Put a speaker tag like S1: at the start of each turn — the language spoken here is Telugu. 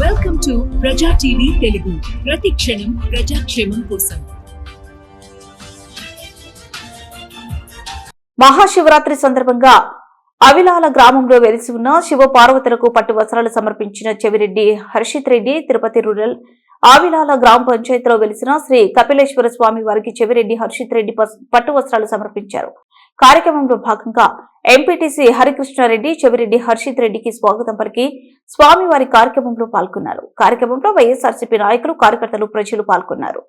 S1: వెల్కమ్ టు ప్రజా టీవీ తెలుగు. ప్రతి క్షణం ప్రజాక్షేమం కోసం.
S2: మహాశివరాత్రి సందర్భంగా అవిలాల గ్రామంలో వెలిసి ఉన్న శివ పార్వతులకు పట్టు వస్త్రాలు సమర్పించిన చెవిరెడ్డి హర్షిత్ రెడ్డి తిరుపతి రూరల్ ఆవిలాల గ్రామ పంచాయతీలో వెలిసిన శ్రీ కపిలేశ్వర స్వామి వారికి చెవిరెడ్డి హర్షిత్ రెడ్డి పట్టు వస్త్రాలు సమర్పించారు. కార్యక్రమంలో భాగంగా ఎంపీటీసీ హరికృష్ణారెడ్డి చెవిరెడ్డి హర్షిత్ రెడ్డికి స్వాగతం పలికి స్వామివారి కార్యక్రమంలో పాల్గొన్నారు. కార్యక్రమంలో వైఎస్ఆర్సీపీ నాయకులు, కార్యకర్తలు, ప్రజలు పాల్గొన్నారు.